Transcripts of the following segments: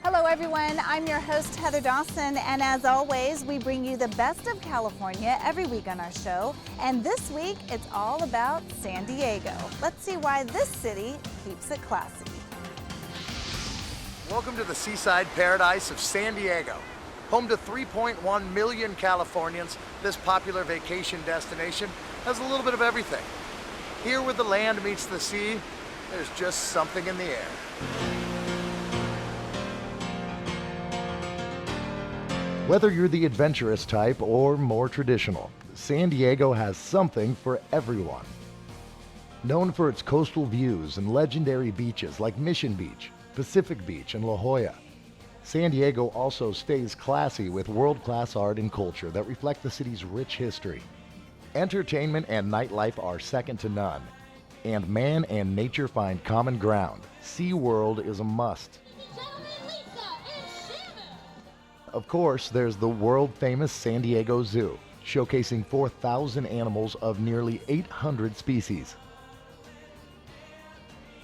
Hello everyone, I'm your host Heather Dawson, and as always we bring you the best of California every week on our show, and this week it's all about San Diego. Let's see why this city keeps it classy. Welcome to the seaside paradise of San Diego. Home to 3.1 million Californians, this popular vacation destination has a little bit of everything. Here where the land meets the sea, there's just something in the air. Whether you're the adventurous type or more traditional, San Diego has something for everyone. Known for its coastal views and legendary beaches like Mission Beach, Pacific Beach, and La Jolla, San Diego also stays classy with world-class art and culture that reflect the city's rich history. Entertainment and nightlife are second to none, and man and nature find common ground. SeaWorld is a must. Of course, there's the world-famous San Diego Zoo, showcasing 4,000 animals of nearly 800 species.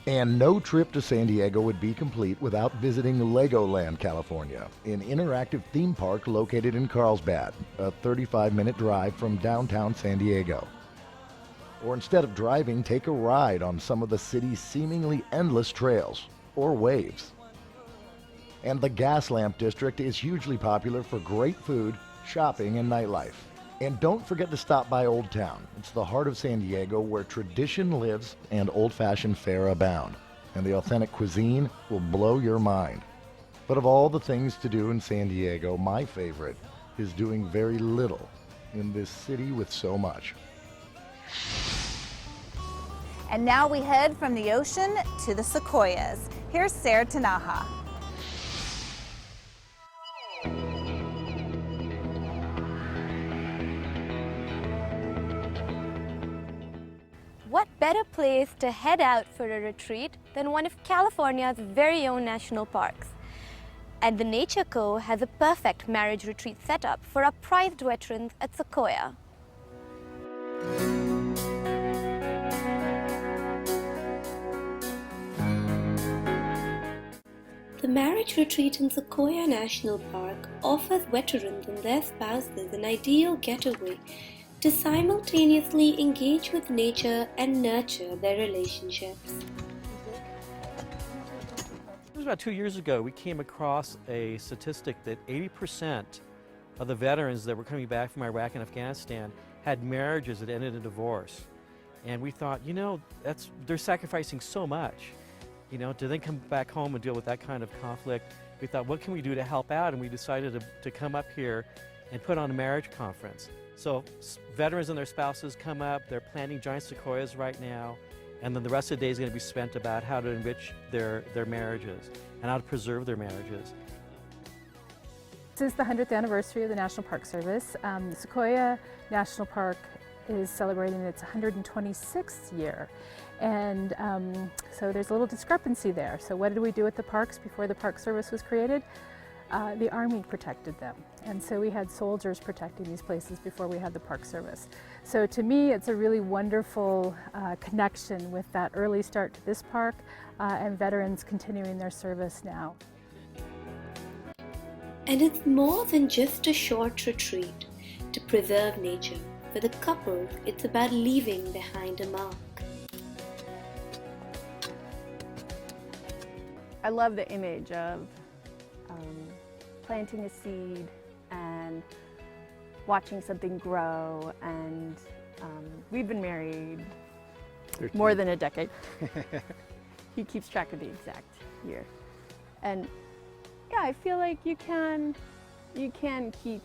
And no trip to San Diego would be complete without visiting Legoland, California, an interactive theme park located in Carlsbad, a 35-minute drive from downtown San Diego. Or instead of driving, take a ride on some of the city's seemingly endless trails, or waves. And the Gaslamp District is hugely popular for great food, shopping, and nightlife. And don't forget to stop by Old Town. It's the heart of San Diego where tradition lives and old-fashioned fare abound. And the authentic cuisine will blow your mind. But of all the things to do in San Diego, my favorite is doing very little in this city with so much. And now we head from the ocean to the Sequoias. Here's Sarah Tanaha. What better place to head out for a retreat than one of California's very own national parks? And the Nature Co. has a perfect marriage retreat setup for our prized veterans at Sequoia. The marriage retreat in Sequoia National Park offers veterans and their spouses an ideal getaway to simultaneously engage with nature and nurture their relationships. It was about 2 years ago we came across a statistic that 80% of the veterans that were coming back from Iraq and Afghanistan had marriages that ended in divorce. And we thought, you know, they're sacrificing so much, you know, to then come back home and deal with that kind of conflict. We thought, what can we do to help out? And we decided to come up here and put on a marriage conference. So veterans and their spouses come up, they're planting giant sequoias right now, and then the rest of the day is going to be spent about how to enrich their marriages and how to preserve their marriages. This is the 100th anniversary of the National Park Service. Sequoia National Park is celebrating its 126th year, and so there's a little discrepancy there. So what did we do at the parks before the Park Service was created? The Army protected them, and so we had soldiers protecting these places before we had the Park Service. So to me it's a really wonderful connection with that early start to this park and veterans continuing their service now. And it's more than just a short retreat to preserve nature. For the couple, it's about leaving behind a mark. I love the image of planting a seed and watching something grow, and we've been married 13. more than a decade. He keeps track of the exact year. And yeah, I feel like you can keep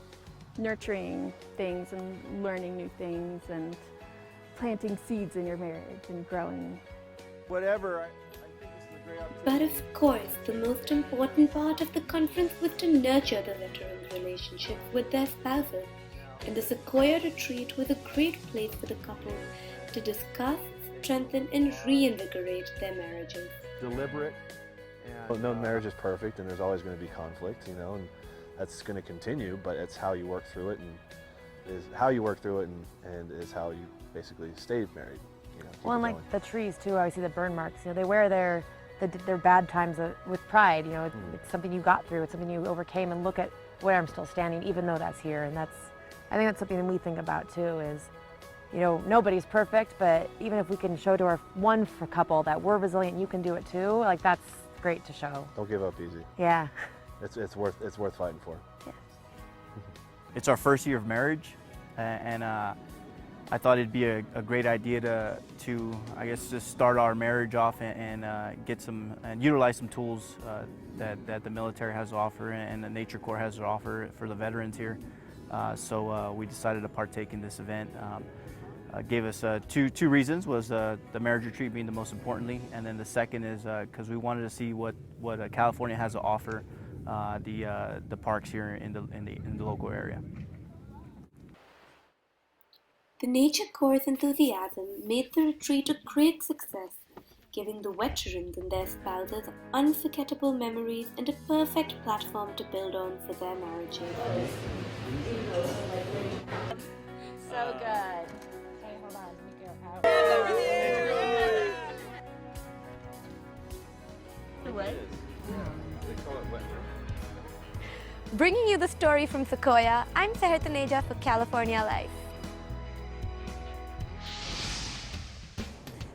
nurturing things and learning new things and planting seeds in your marriage and growing. Whatever. But of course, the most important part of the conference was to nurture the veterans' relationship with their spouses. And the Sequoia retreat was a great place for the couple to discuss, strengthen, and reinvigorate their marriages. Deliberate. Well, no marriage is perfect, and there's always going to be conflict, you know, and that's going to continue. But it's how you work through it, and is how you work through it, and is how you basically stay married. You know, well, and like the trees too, I see the burn marks. You know, they wear their their bad times with pride. You know, it's something you got through, it's something you overcame, and look at where I'm still standing, even though that's here. And I think that's something that we think about too, is, you know, nobody's perfect, but even if we can show to our one couple that we're resilient, you can do it too, like that's great to show. Don't give up easy. Yeah. It's worth fighting for. Yeah. It's our first year of marriage, and I thought it'd be a great idea to I guess just start our marriage off and get some and utilize some tools that the military has to offer and the Nature Corps has to offer for the veterans here. So we decided to partake in this event. Gave us two reasons, was the marriage retreat being the most importantly, and then the second is because we wanted to see what California has to offer the parks here in the local area. The Nature Corps' enthusiasm made the retreat a great success, giving the veterans and their spouses unforgettable memories and a perfect platform to build on for their marriages. So good. Okay, hold on, let me go out. Bringing you the story from Sequoia, I'm Seher Taneja for California Life.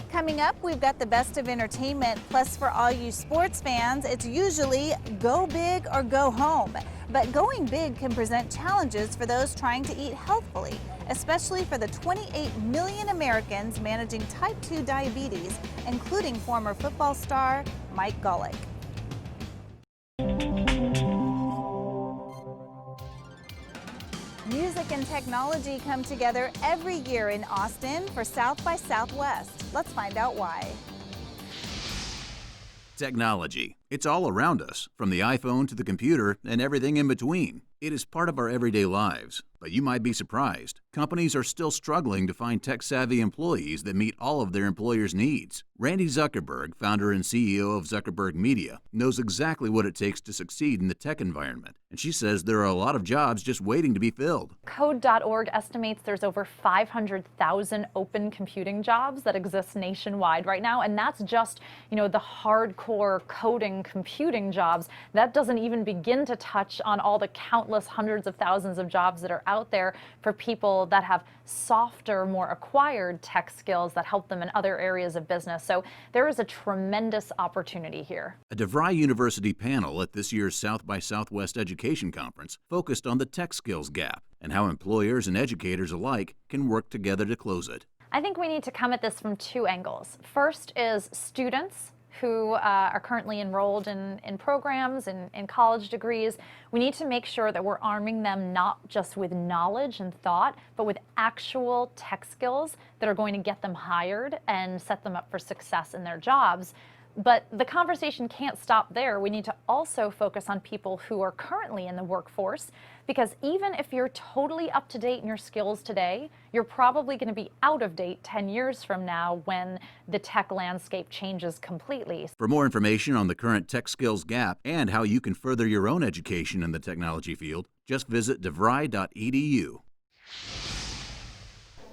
Coming up, we've got the best of entertainment. Plus, for all you sports fans, it's usually go big or go home. But going big can present challenges for those trying to eat healthfully, especially for the 28 million Americans managing type 2 diabetes, including former football star Mike Golick. Music and technology come together every year in Austin for South by Southwest. Let's find out why. Technology. It's all around us, from the iPhone to the computer and everything in between. It is part of our everyday lives, but you might be surprised. Companies are still struggling to find tech-savvy employees that meet all of their employers' needs. Randy Zuckerberg, founder and CEO of Zuckerberg Media, knows exactly what it takes to succeed in the tech environment, and she says there are a lot of jobs just waiting to be filled. Code.org estimates there's over 500,000 open computing jobs that exist nationwide right now, and that's just, the hardcore coding computing jobs. That doesn't even begin to touch on all the countless hundreds of thousands of jobs that are out there for people that have softer, more acquired tech skills that help them in other areas of business. So there is a tremendous opportunity here. A DeVry University panel at this year's South by Southwest Education Conference focused on the tech skills gap and how employers and educators alike can work together to close it. I think we need to come at this from two angles. First is students who are currently enrolled in programs and in college degrees. We need to make sure that we're arming them not just with knowledge and thought, but with actual tech skills that are going to get them hired and set them up for success in their jobs. But the conversation can't stop there. We need to also focus on people who are currently in the workforce, because even if you're totally up to date in your skills today, you're probably going to be out of date 10 years from now when the tech landscape changes completely. For more information on the current tech skills gap and how you can further your own education in the technology field, just visit devry.edu.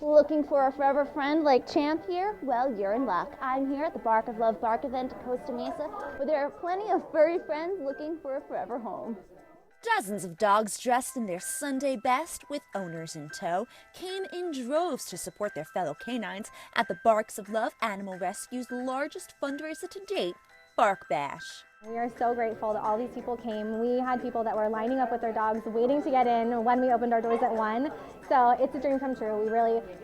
Looking for a forever friend like Champ here? Well, you're in luck. I'm here at the Bark of Love Bark event at Costa Mesa, where there are plenty of furry friends looking for a forever home. Dozens of dogs dressed in their Sunday best with owners in tow came in droves to support their fellow canines at the Barks of Love Animal Rescue's largest fundraiser to date, Bark Bash. We are so grateful that all these people came. We had people that were lining up with their dogs, waiting to get in when we opened our doors at 1. So it's a dream come true.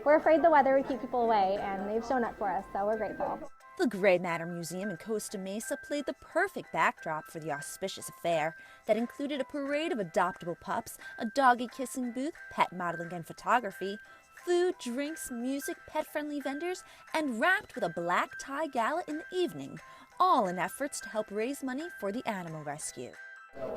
We're afraid the weather would keep people away, and they've shown up for us, so we're grateful. The Gray Matter Museum in Costa Mesa played the perfect backdrop for the auspicious affair that included a parade of adoptable pups, a doggy kissing booth, pet modeling and photography, food, drinks, music, pet-friendly vendors, and wrapped with a black tie gala in the evening, all in efforts to help raise money for the animal rescue.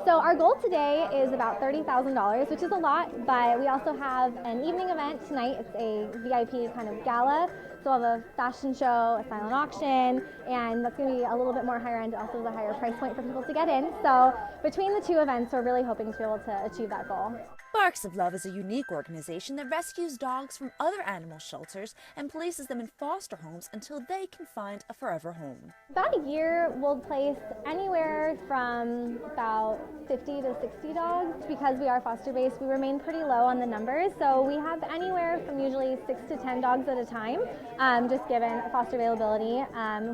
So our goal today is about $30,000, which is a lot, but we also have an evening event tonight. It's a VIP kind of gala. So we'll have a fashion show, a silent auction, and that's going to be a little bit more higher end, also the higher price point for people to get in. So between the two events, we're really hoping to be able to achieve that goal. Barks of Love is a unique organization that rescues dogs from other animal shelters and places them in foster homes until they can find a forever home. About a year, we'll place anywhere from about 50 to 60 dogs. Because we are foster-based, we remain pretty low on the numbers, so we have anywhere from usually 6 to 10 dogs at a time, just given foster availability.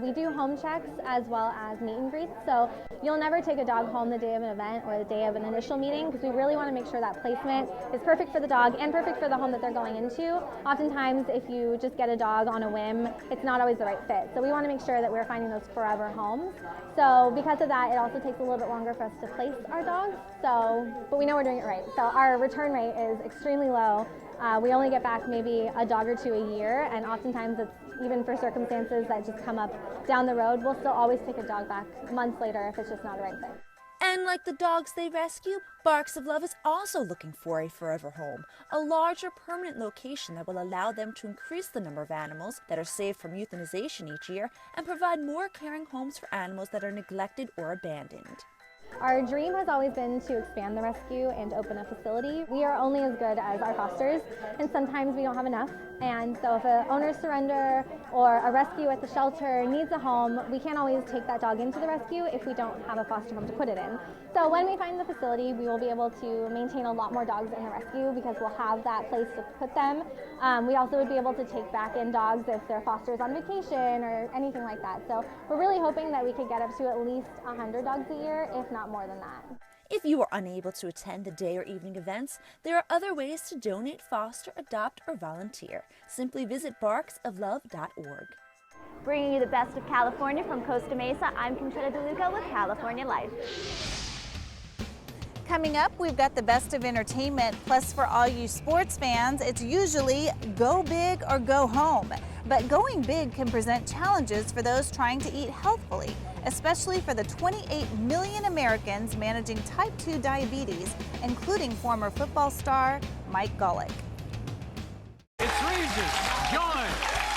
We do home checks as well as meet and greets, so you'll never take a dog home the day of an event or the day of an initial meeting, because we really want to make sure that placement is perfect for the dog and perfect for the home that they're going into. Oftentimes, if you just get a dog on a whim, it's not always the right fit. So we want to make sure that we're finding those forever homes. So because of that, it also takes a little bit longer for us to place our dogs. But we know we're doing it right. So our return rate is extremely low. We only get back maybe a dog or two a year, and oftentimes it's even for circumstances that just come up down the road, we'll still always take a dog back months later if it's just not the right fit. And like the dogs they rescue, Barks of Love is also looking for a forever home, a larger permanent location that will allow them to increase the number of animals that are saved from euthanization each year and provide more caring homes for animals that are neglected or abandoned. Our dream has always been to expand the rescue and open a facility. We are only as good as our fosters, and sometimes we don't have enough. And so if an owner surrender or a rescue at the shelter needs a home, we can't always take that dog into the rescue if we don't have a foster home to put it in. So when we find the facility, we will be able to maintain a lot more dogs in the rescue because we'll have that place to put them. We also would be able to take back in dogs if their foster's on vacation or anything like that. So we're really hoping that we could get up to at least 100 dogs a year, if not more than that. If you are unable to attend the day or evening events, there are other ways to donate, foster, adopt, or volunteer. Simply visit barksoflove.org. Bringing you the best of California from Costa Mesa, I'm Conchita DeLuca with California Life. Coming up, we've got the best of entertainment, plus for all you sports fans, it's usually go big or go home. But going big can present challenges for those trying to eat healthfully, especially for the 28 million Americans managing type 2 diabetes, including former football star Mike Golick. It's Regis, Joy,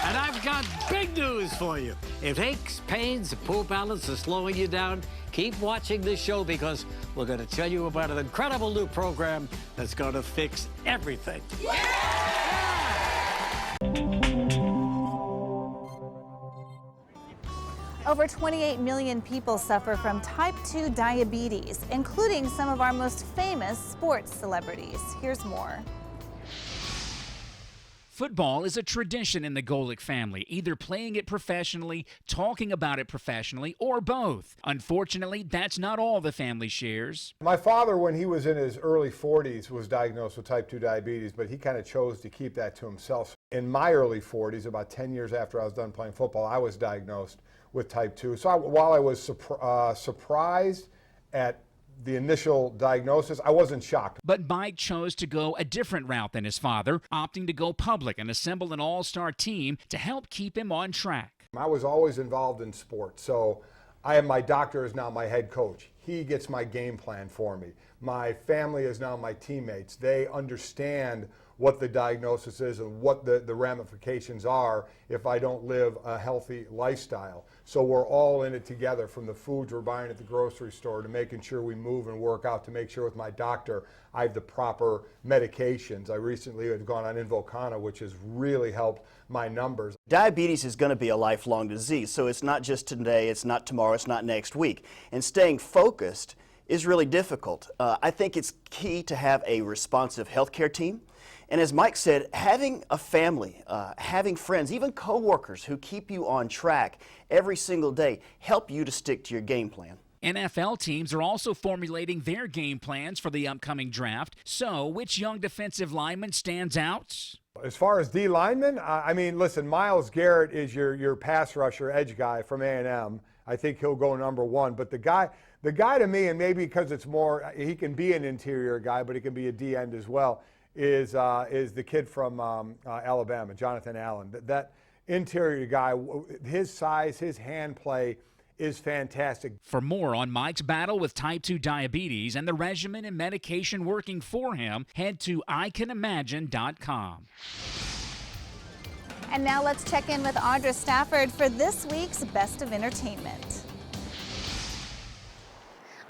and I've got big news for you. If aches, pains, poor balance are slowing you down, keep watching this show because we're going to tell you about an incredible new program that's going to fix everything. Over 28 million people suffer from type 2 diabetes, including some of our most famous sports celebrities. Here's more. Football is a tradition in the Golick family, either playing it professionally, talking about it professionally, or both. Unfortunately, that's not all the family shares. My father, when he was in his early 40s, was diagnosed with type 2 diabetes, but he kind of chose to keep that to himself. In my early 40s, about 10 years after I was done playing football, I was diagnosed with type 2. So while I was surprised at the initial diagnosis, I wasn't shocked. But Mike chose to go a different route than his father, opting to go public and assemble an all-star team to help keep him on track. I was always involved in sports, so my doctor is now my head coach. He gets my game plan for me. My family is now my teammates. They understand what the diagnosis is and what the ramifications are if I don't live a healthy lifestyle. So we're all in it together, from the foods we're buying at the grocery store to making sure we move and work out, to make sure with my doctor I have the proper medications. I recently have gone on Invokana, which has really helped my numbers. Diabetes is going to be a lifelong disease, so it's not just today, it's not tomorrow, it's not next week. And staying focused is really difficult. I think it's key to have a responsive healthcare team. And as Mike said, having a family, having friends, even coworkers who keep you on track every single day help you to stick to your game plan. NFL teams are also formulating their game plans for the upcoming draft. So, which young defensive lineman stands out? As far as D linemen, I mean, listen, Myles Garrett is your pass rusher edge guy from A&M. I think he'll go number one. But the guy to me, and maybe because it's more, he can be an interior guy, but he can be a D end as well, is the kid from Alabama, Jonathan Allen. That interior guy, his size, his hand play is fantastic. For more on Mike's battle with type 2 diabetes and the regimen and medication working for him, head to icanimagine.com. And now let's check in with Audra Stafford for this week's Best of Entertainment.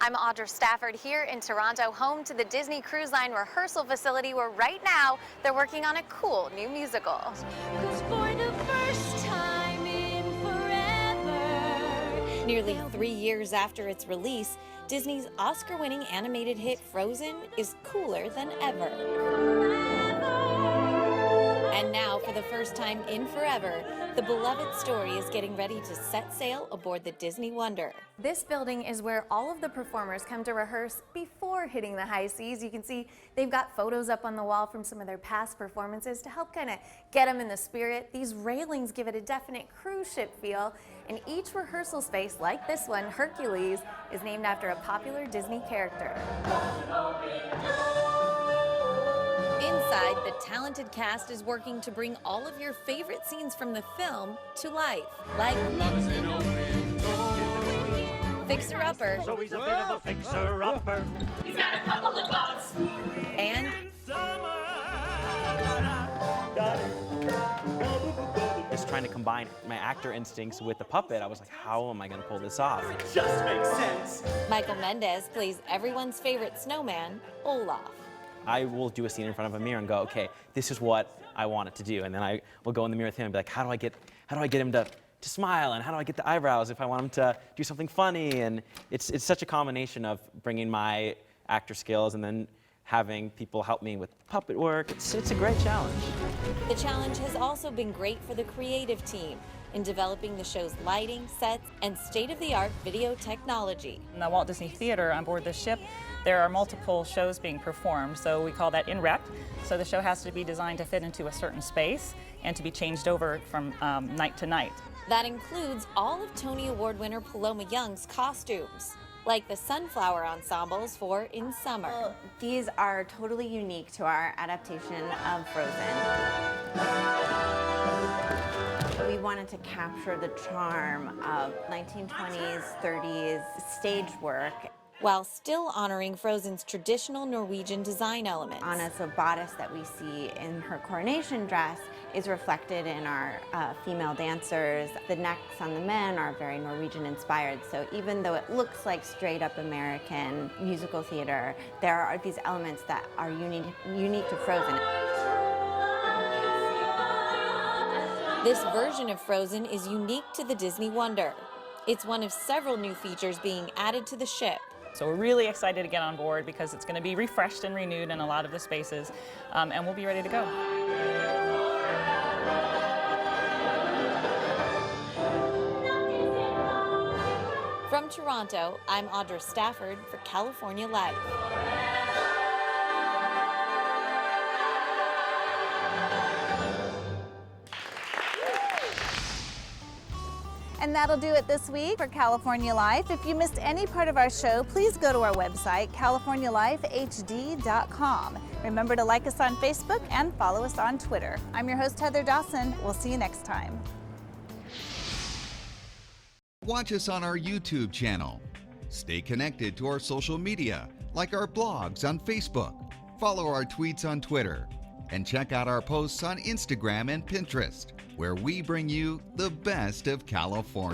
I'm Audra Stafford here in Toronto, home to the Disney Cruise Line rehearsal facility where right now they're working on a cool new musical. For the first time in forever. Nearly 3 years after its release, Disney's Oscar-winning animated hit Frozen is cooler than ever. And now, for the first time in forever, the beloved story is getting ready to set sail aboard the Disney Wonder. This building is where all of the performers come to rehearse before hitting the high seas. You can see they've got photos up on the wall from some of their past performances to help kind of get them in the spirit. These railings give it a definite cruise ship feel, and each rehearsal space, like this one, Hercules, is named after a popular Disney character. Inside, the talented cast is working to bring all of your favorite scenes from the film to life, like Fixer Upper. So he's a bit of a fixer-upper. He's got a couple of bucks. And Just trying to combine my actor instincts with the puppet, I was like, how am I going to pull this off? It just makes sense. Michael Mendez plays everyone's favorite snowman, Olaf. I will do a scene in front of a mirror and go, okay, this is what I want it to do. And then I will go in the mirror with him and be like, how do I get him to smile, and how do I get the eyebrows if I want him to do something funny? And it's such a combination of bringing my actor skills and then having people help me with puppet work. It's a great challenge. The challenge has also been great for the creative team in developing the show's lighting, sets, and state-of-the-art video technology. In the Walt Disney Theater on board the ship, there are multiple shows being performed, so we call that in rep. So the show has to be designed to fit into a certain space and to be changed over from night to night. That includes all of Tony Award winner Paloma Young's costumes, like the sunflower ensembles for In Summer. Well, these are totally unique to our adaptation of Frozen. We wanted to capture the charm of 1920s, 30s stage work, while still honoring Frozen's traditional Norwegian design elements. Anna's bodice that we see in her coronation dress is reflected in our female dancers. The necks on the men are very Norwegian inspired, so even though it looks like straight up American musical theater, there are these elements that are unique to Frozen. This version of Frozen is unique to the Disney Wonder. It's one of several new features being added to the ship. So we're really excited to get on board because it's going to be refreshed and renewed in a lot of the spaces, and we'll be ready to go. From Toronto, I'm Audra Stafford for California Life. And that'll do it this week for California Life. If you missed any part of our show, please go to our website, californialifehd.com. Remember to like us on Facebook and follow us on Twitter. I'm your host, Heather Dawson. We'll see you next time. Watch us on our YouTube channel. Stay connected to our social media, like our blogs on Facebook. Follow our tweets on Twitter. And check out our posts on Instagram and Pinterest, where we bring you the best of California.